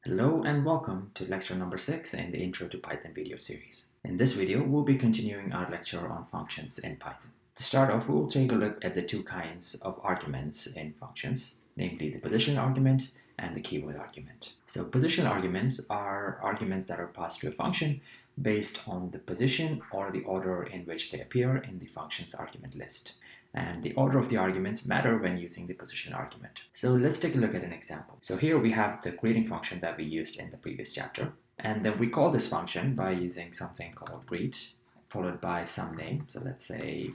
Hello and welcome to lecture number 6 in the Intro to Python video series. In this video, we'll be continuing our lecture on functions in Python. To start off, we'll take a look at the two kinds of arguments in functions, namely the positional argument and the keyword argument. So positional arguments are arguments that are passed to a function based on the position or the order in which they appear in the function's argument list. And the order of the arguments matter when using the positional argument. So let's take a look at an example. So here we have the greeting function that we used in the previous chapter. And then we call this function by using something called greet, followed by some name. So let's say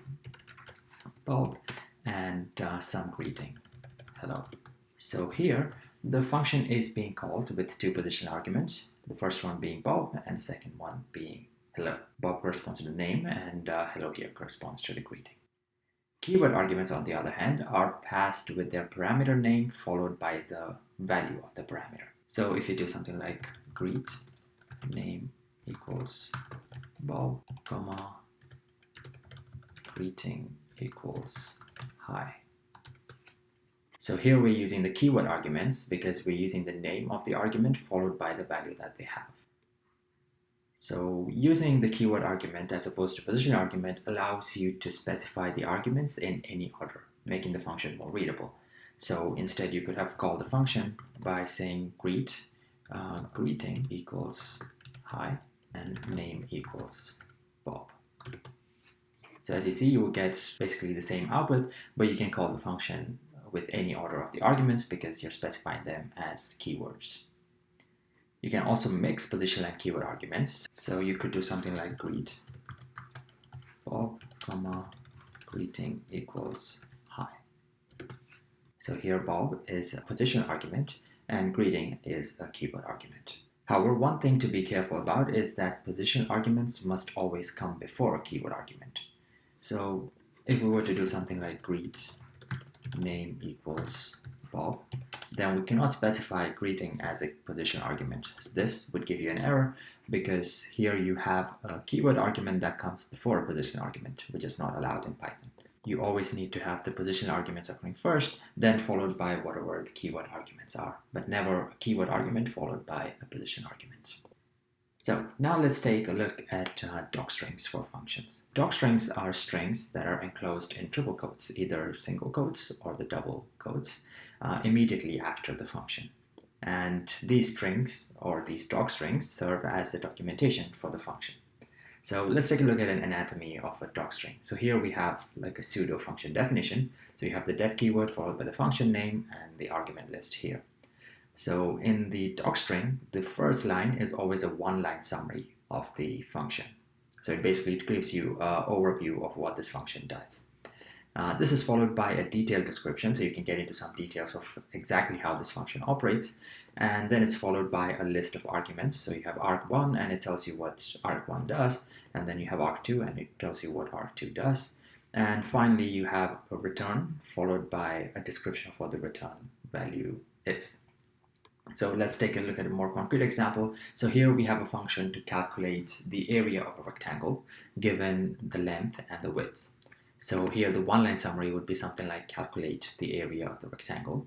Bob, and some greeting, hello. So here, the function is being called with two positional arguments. The first one being Bob, and the second one being hello. Bob corresponds to the name, and hello here corresponds to the greeting. Keyword arguments, on the other hand, are passed with their parameter name followed by the value of the parameter. So if you do something like greet name equals Bob, comma, greeting equals hi. So here we're using the keyword arguments because we're using the name of the argument followed by the value that they have. So using the keyword argument as opposed to positional argument allows you to specify the arguments in any order, making the function more readable. So instead you could have called the function by saying greeting equals hi, and name equals Bob. So as you see, you will get basically the same output, but you can call the function with any order of the arguments because you're specifying them as keywords. You can also mix positional and keyword arguments. So you could do something like greet Bob, comma, greeting equals hi. So here Bob is a positional argument and greeting is a keyword argument. However, one thing to be careful about is that positional arguments must always come before a keyword argument. So if we were to do something like greet name equals Bob, then we cannot specify greeting as a positional argument. This would give you an error because here you have a keyword argument that comes before a positional argument, which is not allowed in Python. You always need to have the positional arguments occurring first, then followed by whatever the keyword arguments are, but never a keyword argument followed by a positional argument. So now let's take a look at docstrings for functions. Docstrings are strings that are enclosed in triple quotes, either single quotes or the double quotes, immediately after the function. And these strings or these docstrings serve as the documentation for the function. So let's take a look at an anatomy of a docstring. So here we have like a pseudo function definition. So you have the def keyword followed by the function name and the argument list here. So in the docstring, the first line is always a one-line summary of the function. So it basically gives you an overview of what this function does. This is followed by a detailed description, so you can get into some details of exactly how this function operates. And then it's followed by a list of arguments. So you have arg1 and it tells you what arg1 does. And then you have arg2 and it tells you what arg2 does. And finally, you have a return followed by a description of what the return value is. So let's take a look at a more concrete example. So here we have a function to calculate the area of a rectangle given the length and the width. So here the one-line summary would be something like calculate the area of the rectangle.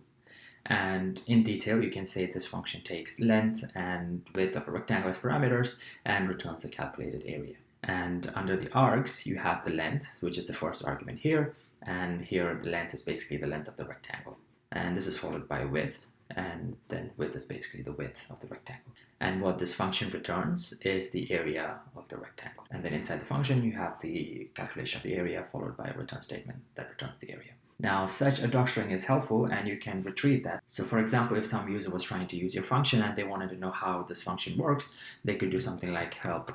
And in detail, you can say this function takes length and width of a rectangle as parameters and returns the calculated area. And under the args, you have the length, which is the first argument here. And here the length is basically the length of the rectangle. And this is followed by width. And then width is basically the width of the rectangle. And what this function returns is the area of the rectangle. And then inside the function, you have the calculation of the area followed by a return statement that returns the area. Now, such a docstring is helpful and you can retrieve that. So for example, if some user was trying to use your function and they wanted to know how this function works, they could do something like help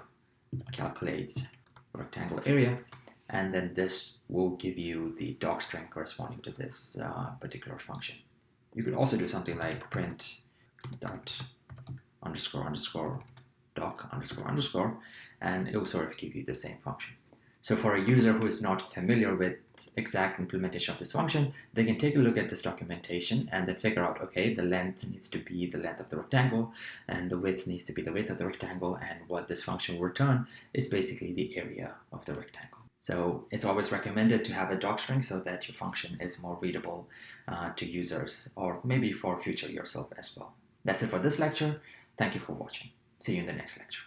calculate rectangle area. And then this will give you the docstring corresponding to this particular function. You could also do something like print dot underscore underscore doc underscore underscore, and it will sort of give you the same function. So for a user who is not familiar with exact implementation of this function, they can take a look at this documentation and then figure out, okay, the length needs to be the length of the rectangle and the width needs to be the width of the rectangle, and what this function will return is basically the area of the rectangle. So it's always recommended to have a docstring so that your function is more readable to users, or maybe for future yourself as well. That's it for this lecture. Thank you for watching. See you in the next lecture.